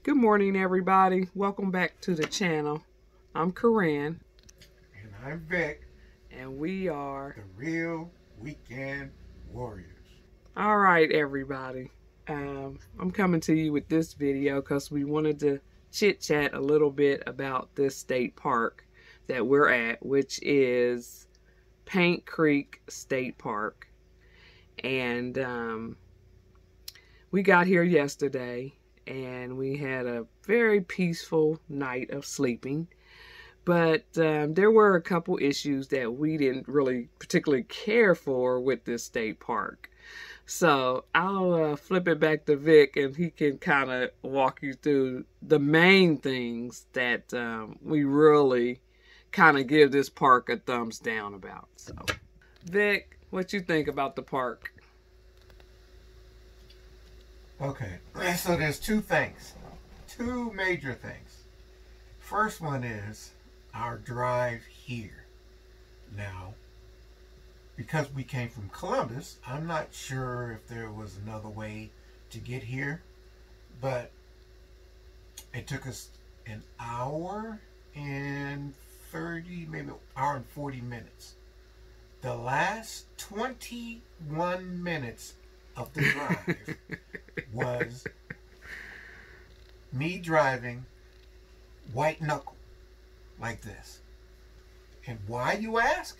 Good morning, everybody. Welcome back to the channel. I'm Corinne. And I'm Vic. And we are the Real Weekend Warriors. All right, everybody. I'm coming to you with this video because we wanted to chit-chat a little bit about this state park that we're at, which is Paint Creek State Park. And we got here yesterday, and we had a very peaceful night of sleeping. But there were a couple issues that we didn't really particularly care for with this state park. So I'll flip it back to Vic, and he can kind of walk you through the main things that we really kind of give this park a thumbs down about. So, Vic, what you think about the park? Okay, so there's two major things. First one is our drive here. Now, because we came from Columbus, I'm not sure if there was another way to get here, but it took us an hour and 30, maybe an hour and 40 minutes. The last 21 minutes of the drive was me driving white knuckle like this. And why, you ask?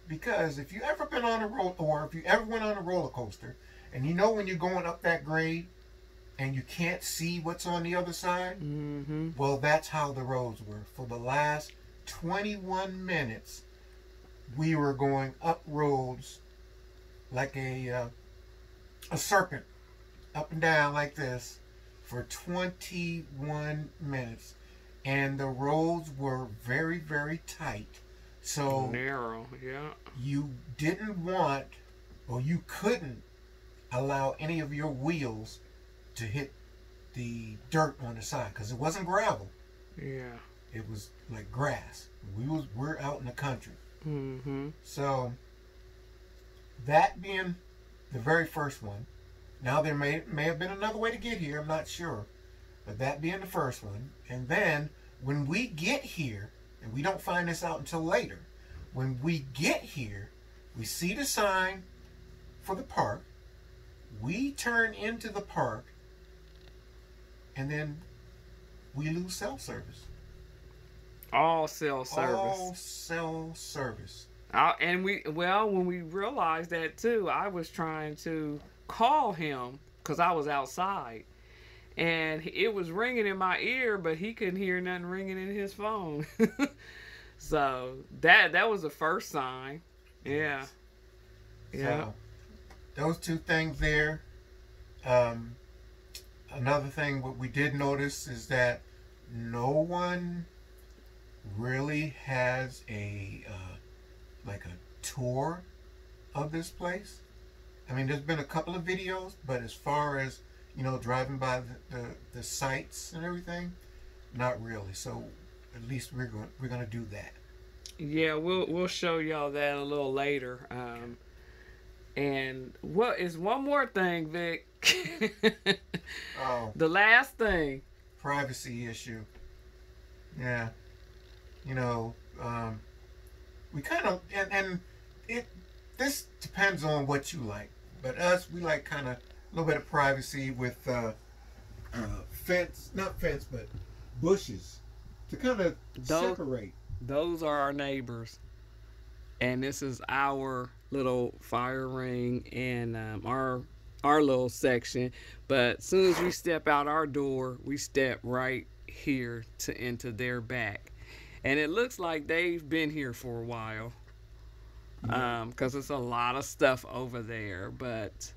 Because if you ever been on a if you ever went on a roller coaster, and you know when you're going up that grade and you can't see what's on the other side, well, that's how the roads were. For the last 21 minutes, we were going up roads like a serpent, up and down like this for 21 minutes. And the roads were very, very tight. So narrow, yeah. You didn't want, or you couldn't allow any of your wheels to hit the dirt on the side, because it wasn't gravel. Yeah. It was like grass. We're out in the country. So that being the very first one. Now there may have been another way to get here. I'm not sure, but that being the first one. And then when we get here, and we don't find this out until later, when we get here, we see the sign for the park. We turn into the park, and then we lose cell service. All cell service. All cell service. And when we realized that too, I was trying to call him because I was outside, and it was ringing in my ear, but he couldn't hear nothing ringing in his phone. So that was the first sign. Yeah. Yeah. So those two things there. Another thing what we did notice is that no one really has a like a tour of this place. I mean, there's been a couple of videos, but as far as, you know, driving by the sites and everything, not really. So at least we're going to do that. Yeah, we'll show y'all that a little later. And what is one more thing, Vic? Oh, the last thing. Privacy issue. Yeah, you know, we kind of and this depends on what you like. But us, we like kind of a little bit of privacy with not fence, but bushes to kind of separate. Those are our neighbors, and this is our little fire ring and our little section. But as soon as we step out our door, we step right here into their back, and it looks like they've been here for a while. Because it's a lot of stuff over there, but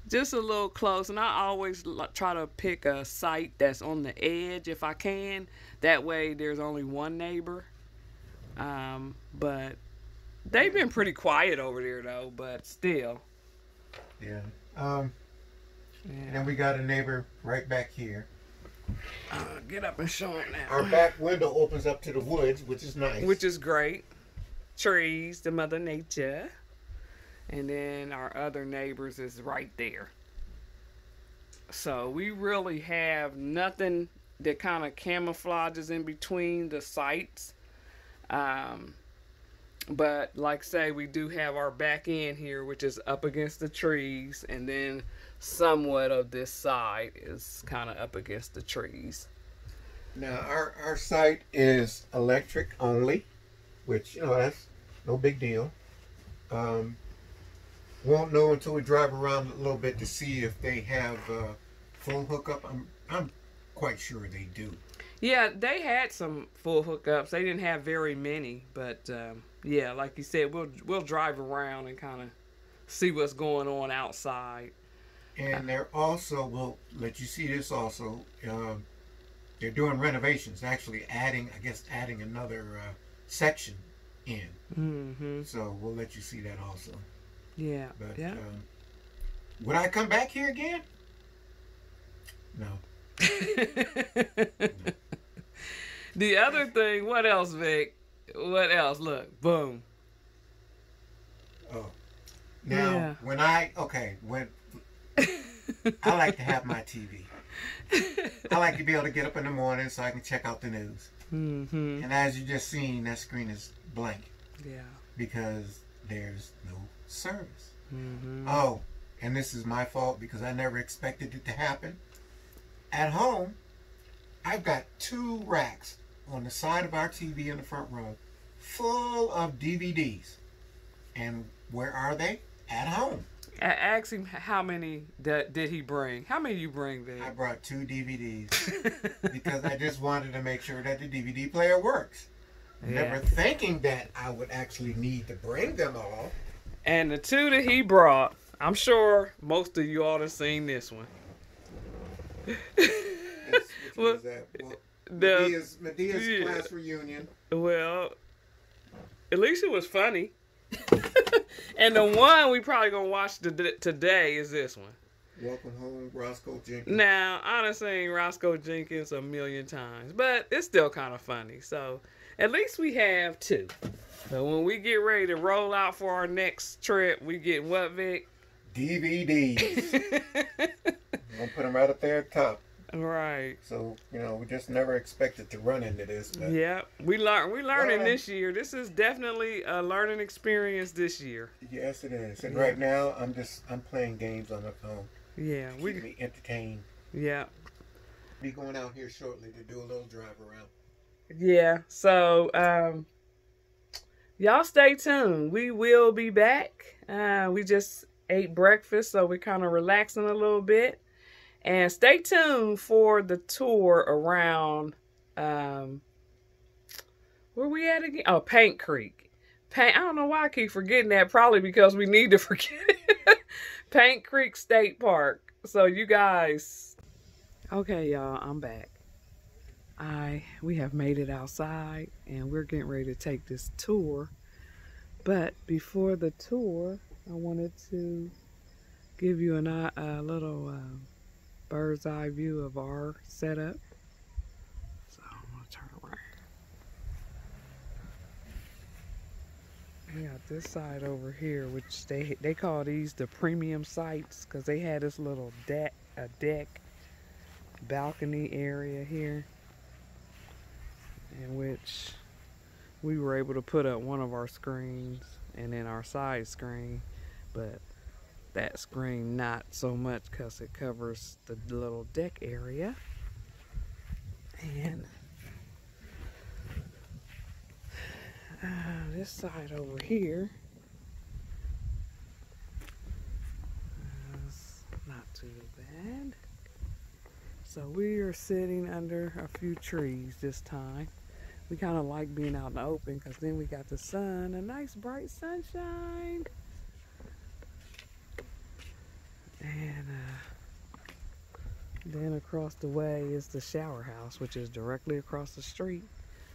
just a little close. And I always try to pick a site that's on the edge if I can. That way there's only one neighbor. But they've been pretty quiet over there though, but still. Yeah. And then we got a neighbor right back here. Get up and show them now. Our back window opens up to the woods, which is nice. Which is great. Trees, the Mother Nature. And then our other neighbors is right there. So we really have nothing that kind of camouflages in between the sites. Um, but like say, we do have our back end here, which is up against the trees, and then somewhat of this side is kind of up against the trees. Now our site is electric only, which that's no big deal. Um, won't know until we drive around a little bit to see if they have full hookup. I'm quite sure they do. Yeah, they had some full hookups. They didn't have very many, but yeah, like you said, we'll drive around and kind of see what's going on outside. And they're also will let you see this also. They're doing renovations, actually adding another section in. Mm-hmm. So we'll let you see that also. Yeah. But Yeah. would I come back here again? No. The other thing, what else, Vic? What else? Look, boom. Oh. Now, Yeah. when I like to have my TV. I like to be able to get up in the morning so I can check out the news. Mm-hmm. And as you just seen, that screen is blank Yeah. because there's no service. Mm-hmm. Oh, and this is my fault because I never expected it to happen. At home, I've got 2 racks on the side of our TV in the front row full of DVDs. And where are they? At home. Ask him how many did he bring? How many you bring, Vic? I brought 2 DVDs because I just wanted to make sure that the DVD player works. Yeah. Never thinking that I would actually need to bring them all. And the 2 that he brought, I'm sure most of you all have seen this one. Which Well, one is that? Well, the- Medea's yeah. class reunion. Well, at least it was funny. And the one we probably gonna watch today is this one. Welcome home, Roscoe Jenkins. Now, I done seen Roscoe Jenkins a million times, but it's still kind of funny. So, at least we have 2. So when we get ready to roll out for our next trip, we get what, Vic? DVDs. I'm gonna put them right up there at the top. Right. So we just never expected to run into this. But Yeah, we learning Well, this year. This is definitely a learning experience this year. yes, it is. And Yeah. right now, I'm playing games on my phone. Yeah, Keeping me entertained. yeah. Be going out here shortly to do a little drive around. Yeah, so y'all stay tuned. We will be back. We just ate breakfast, so we're kind of relaxing a little bit. And stay tuned for the tour around, where we at again? Oh, Paint Creek. I don't know why I keep forgetting that. Probably because we need to forget it. Paint Creek State Park. So you guys, okay, y'all, I'm back. We have made it outside and we're getting ready to take this tour. But before the tour, I wanted to give you a little bird's eye view of our setup. So I'm gonna turn around. We got this side over here, which they call these the premium sites because they had this little deck balcony area here, in which we were able to put up one of our screens and then our side screen, but that screen not so much because it covers the little deck area. And this side over here is not too bad. So we are sitting under a few trees this time. We kind of like being out in the open because then we got the sun, a nice bright sunshine. And then across the way is the shower house, which is directly across the street.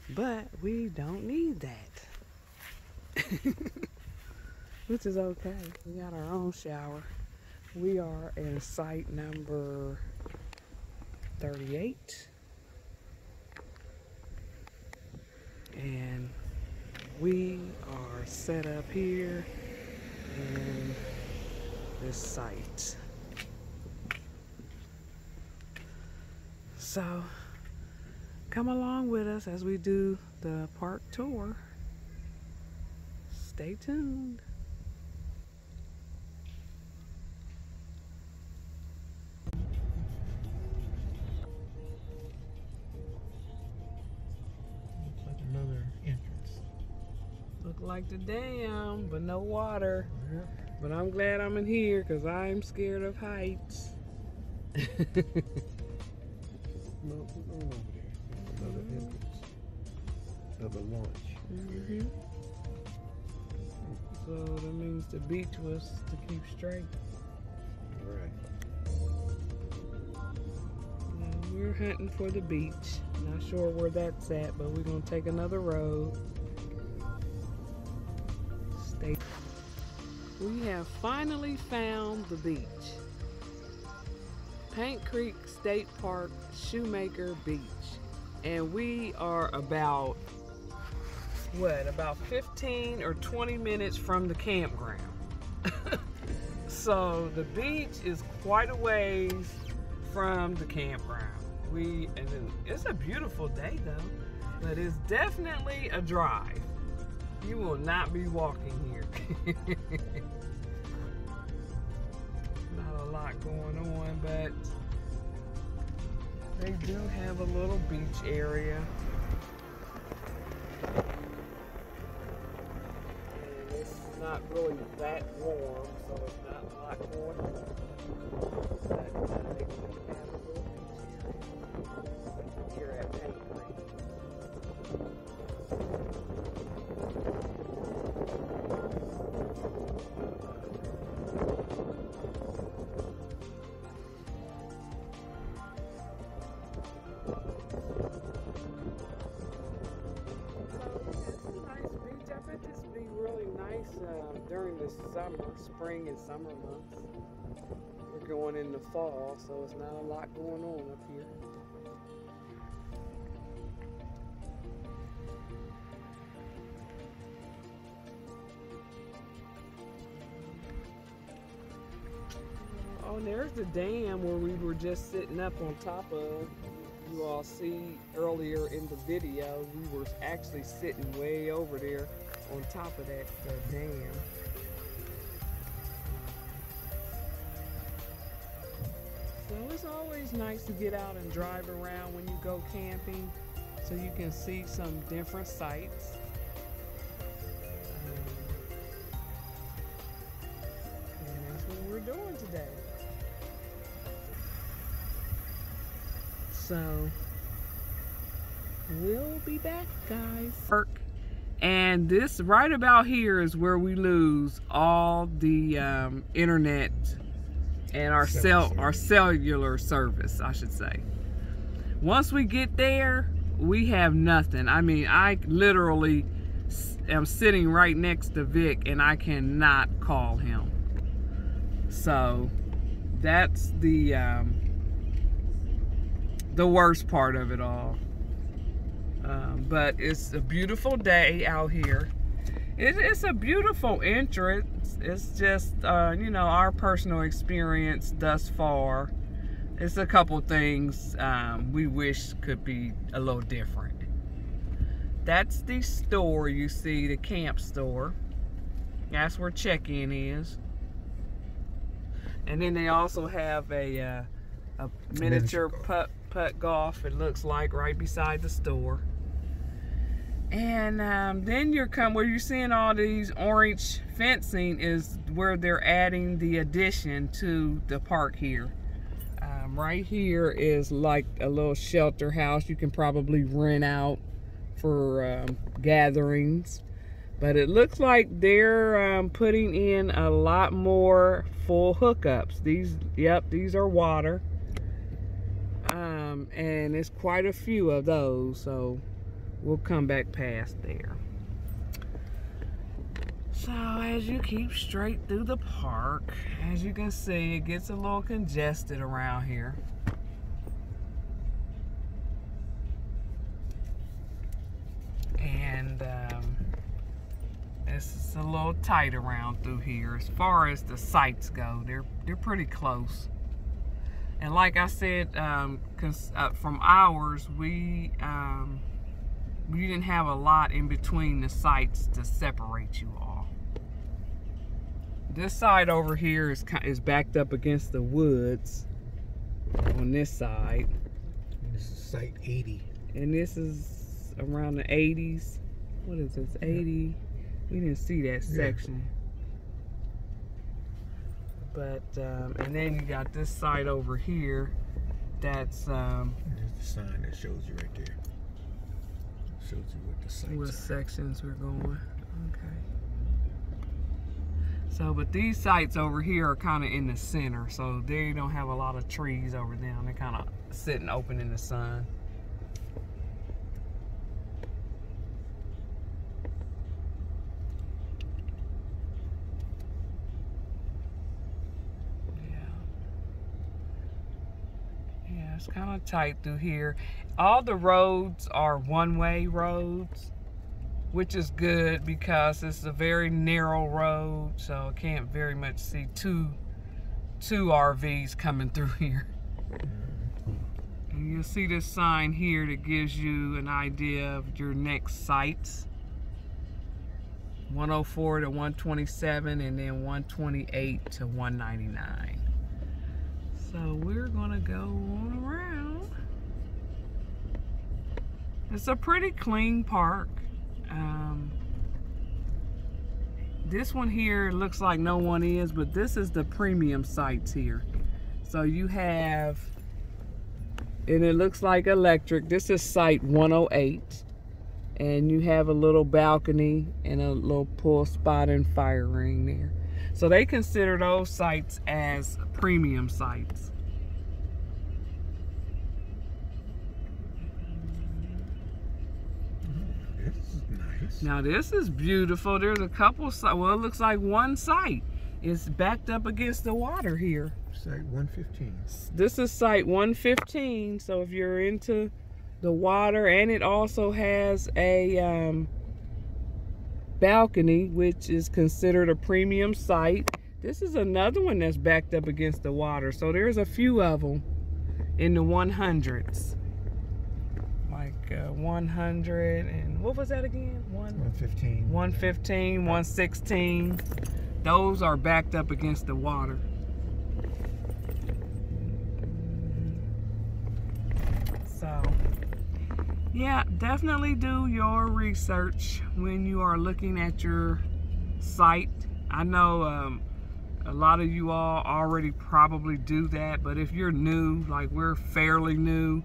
But we don't need that. Which is okay. We got our own shower. We are in site number 38. And we are set up here in this site. So come along with us as we do the park tour. Stay tuned. Looks like another entrance. Look like the dam, but no water. Yeah. But I'm glad I'm in here because I'm scared of heights. No, over there. Another entrance. Another launch. Mm-hmm. So that means the beach was to keep straight. Right. And we're hunting for the beach. Not sure where that's at, but we're gonna take another road. Stay. We have finally found the beach. Paint Creek State Park, Shoemaker Beach. And we are about 15 or 20 minutes from the campground. So the beach is quite a ways from the campground. It's a beautiful day though, but it's definitely a drive. You will not be walking here. Not a lot going on, but they do have a little beach area. And it's not really that warm, so it's not a lot going on. But they do have a little beach area here at Paint Creek. During the spring and summer months. We're going in the fall, so it's not a lot going on up here. Oh, and there's the dam where we were just sitting up on top of. You all see earlier in the video, we were actually sitting way over there on top of that dam. So it's always nice to get out and drive around when you go camping so you can see some different sights. And that's what we're doing today. So we'll be back, guys. And this right about here is where we lose all the internet and our cellular service, I should say. Once we get there, we have nothing. I mean, I literally am sitting right next to Vic and I cannot call him. So that's the worst part of it all. But it's a beautiful day out here. It's a beautiful entrance. It's just, you know, our personal experience thus far. It's a couple things we wish could be a little different. That's the store you see, the camp store. That's where check-in is. And then they also have a miniature putt golf, it looks like, right beside the store. And then where you're seeing all these orange fencing is where they're adding the addition to the park here. Right here is like a little shelter house you can probably rent out for gatherings. But it looks like they're putting in a lot more full hookups. These are water. And it's quite a few of those, so we'll come back past there. So as you keep straight through the park, as you can see, it gets a little congested around here. And it's a little tight around through here. As far as the sites go, they're pretty close. And like I said, from ours, we didn't have a lot in between the sites to separate you all. This side over here is backed up against the woods on this side. This is site 80. And this is around the 80s. What is this? 80. We didn't see that section. But and then you got this side over here. That's there's the sign that shows you right there. Shows you what the sites what are. sections we're going. Okay. So, but these sites over here are kind of in the center, so they don't have a lot of trees over them. They're kind of sitting open in the sun. Yeah, it's kind of tight through here. All the roads are one-way roads, which is good because it's a very narrow road, so I can't very much see two RVs coming through here. And you'll see this sign here that gives you an idea of your next sites. 104 to 127 and then 128 to 199. So we're gonna go on around. It's a pretty clean park. This one here looks like no one is, but this is the premium sites here. So you have, and it looks like electric. This is site 108. And you have a little balcony and a little pool spot and fire ring there. So they consider those sites as premium sites. This is nice. Now this is beautiful. There's a couple sites. Well, it looks like one site. It's backed up against the water here. Site 115. This is site 115. So if you're into the water, and it also has a balcony, which is considered a premium site. This is another one that's backed up against the water. So there's a few of them in the 100s. Like 100 and what was that again? 115. 115, 116. Those are backed up against the water. So yeah, definitely do your research when you are looking at your site. I know a lot of you all already probably do that, but if you're new, like we're fairly new,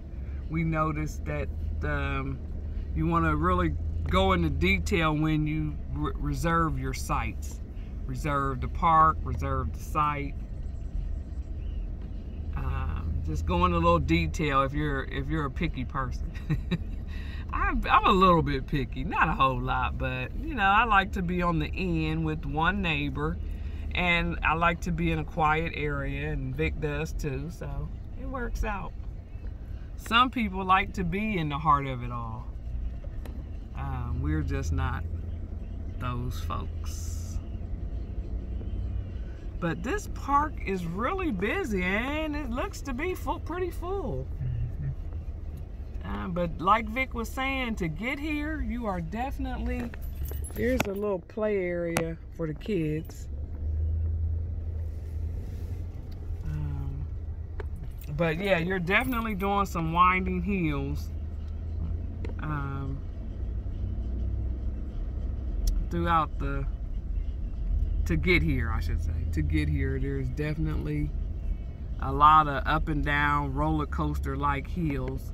we noticed that you want to really go into detail when you reserve your sites. Reserve the park, reserve the site. Just go into a little detail if you're a picky person. I'm a little bit picky, not a whole lot, but you know, I like to be on the end with one neighbor, and I like to be in a quiet area, and Vic does too, so it works out. Some people like to be in the heart of it all. We're just not those folks. But this park is really busy, and it looks to be pretty full. But like Vic was saying, to get here, you are definitely, there's a little play area for the kids. But yeah, you're definitely doing some winding hills throughout to get here, I should say. To get here, there's definitely a lot of up and down roller coaster like hills.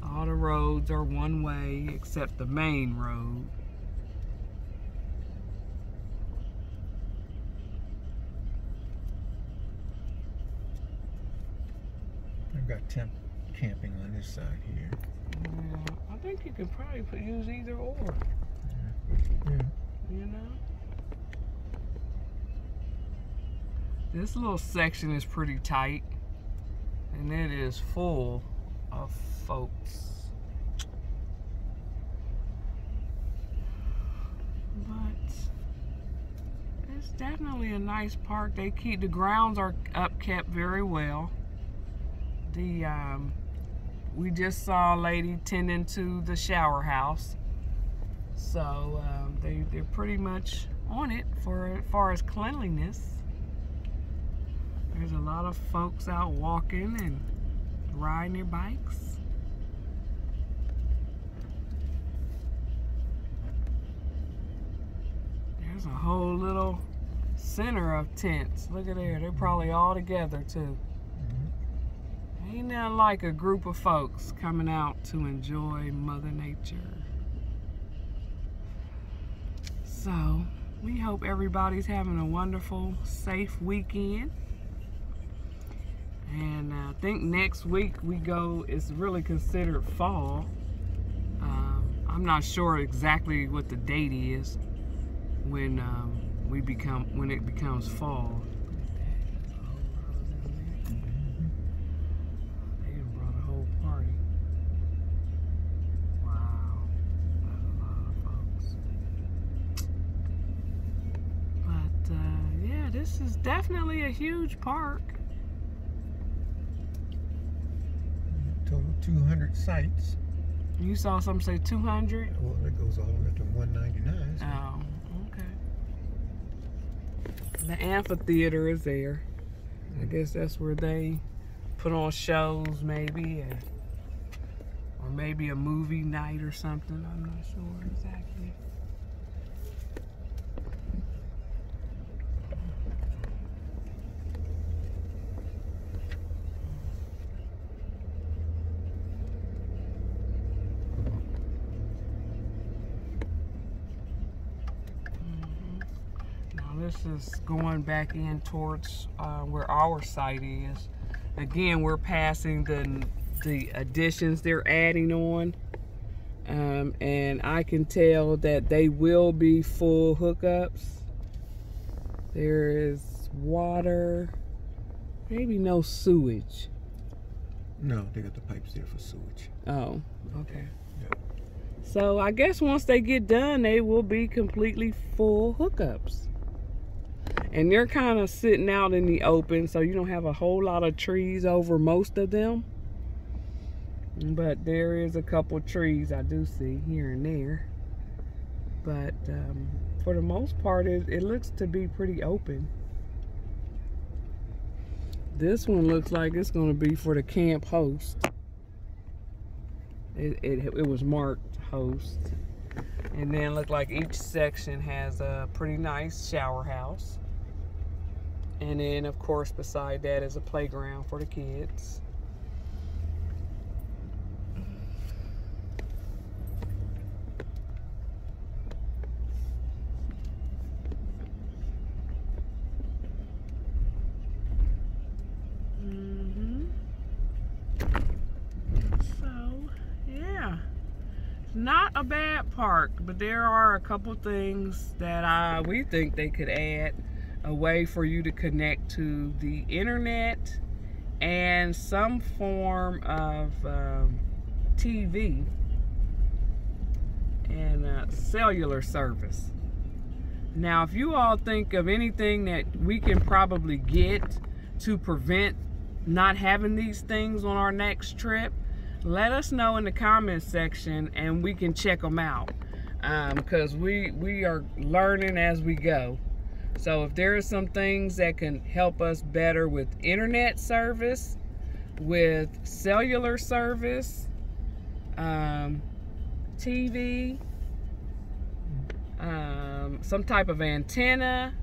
All the roads are one way except the main road. I've got temp camping on this side here. I think you could probably use either or. Yeah. You know? This little section is pretty tight, and it is full of folks. But it's definitely a nice park. They keep the grounds are kept very well. We just saw a lady tending to the shower house, so they're pretty much on it as far as cleanliness. There's a lot of folks out walking and riding their bikes. There's a whole little center of tents. Look at there. They're probably all together too. Ain't nothing like a group of folks coming out to enjoy Mother Nature. So, we hope everybody's having a wonderful, safe weekend. And I think next week it's really considered fall. I'm not sure exactly what the date is when it becomes fall. They brought a whole party. Wow, that's a lot of folks. But yeah, this is definitely a huge park. Total 200 sites. You saw some say 200? Well, that goes all the way to 199. So. Oh, okay. The amphitheater is there. I guess that's where they put on shows, maybe, or maybe a movie night or something. I'm not sure exactly. This is going back in towards where our site is. Again, we're passing the additions they're adding on, and I can tell that they will be full hookups. There is water, maybe no sewage. No, they got the pipes there for sewage. Oh, okay. Yep. So I guess once they get done, they will be completely full hookups. And they're kind of sitting out in the open, so you don't have a whole lot of trees over most of them. But there is a couple trees I do see here and there. But for the most part, it looks to be pretty open. This one looks like it's going to be for the camp host. It was marked host. And then look like each section has a pretty nice shower house. And then, of course, beside that is a playground for the kids. So, yeah. Not a bad park, but there are a couple things that we think they could add. A way for you to connect to the internet and some form of TV and cellular service. Now, if you all think of anything that we can probably get to prevent not having these things on our next trip, let us know in the comments section and we can check them out, because we are learning as we go. So if there are some things that can help us better with internet service, with cellular service, TV, some type of antenna,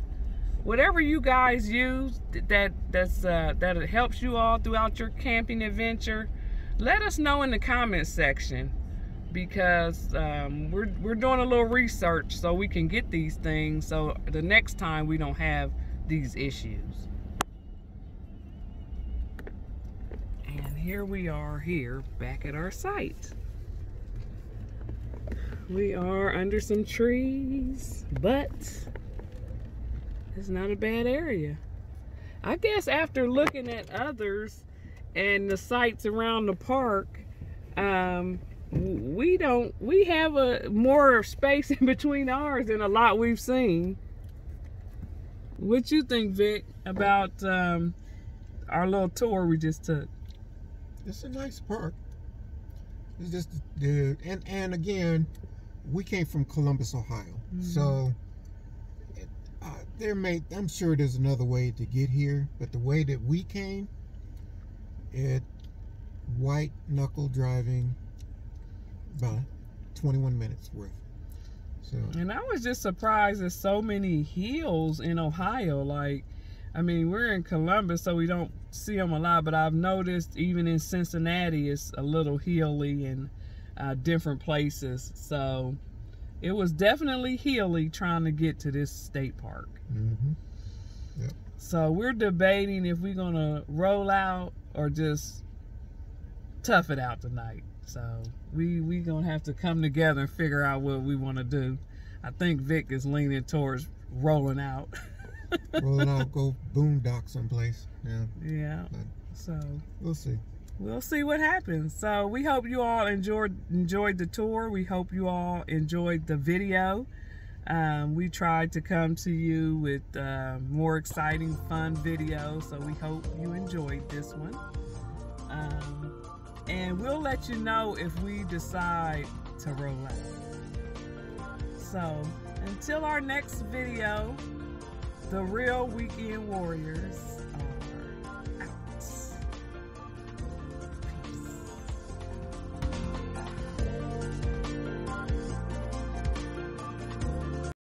whatever you guys use that helps you all throughout your camping adventure, let us know in the comments section, because we're doing a little research so we can get these things so the next time we don't have these issues. And here we are back at our site. We are under some trees, but it's not a bad area. I guess after looking at others and the sites around the park, we have a more space in between ours than a lot we've seen. What you think, Vic, about our little tour we just took? It's a nice park. It's just the and again, we came from Columbus, Ohio, so I'm sure there's another way to get here, but the way that we came, white knuckle driving about 21 minutes worth. So, and I was just surprised there's so many hills in Ohio. Like, I mean, we're in Columbus, so we don't see them a lot, but I've noticed even in Cincinnati, it's a little hilly in different places. So it was definitely hilly trying to get to this state park. Yep. So we're debating if we're gonna roll out or just tough it out tonight. So we gonna have to come together and figure out what we want to do. I think Vic is leaning towards rolling out. Rolling out, go boondock someplace. Yeah. So we'll see. We'll see what happens. So we hope you all enjoyed the tour. We hope you all enjoyed the video. We tried to come to you with more exciting, fun videos. So we hope you enjoyed this one. And we'll let you know if we decide to roll out. So until our next video, the Real Weekend Warriors.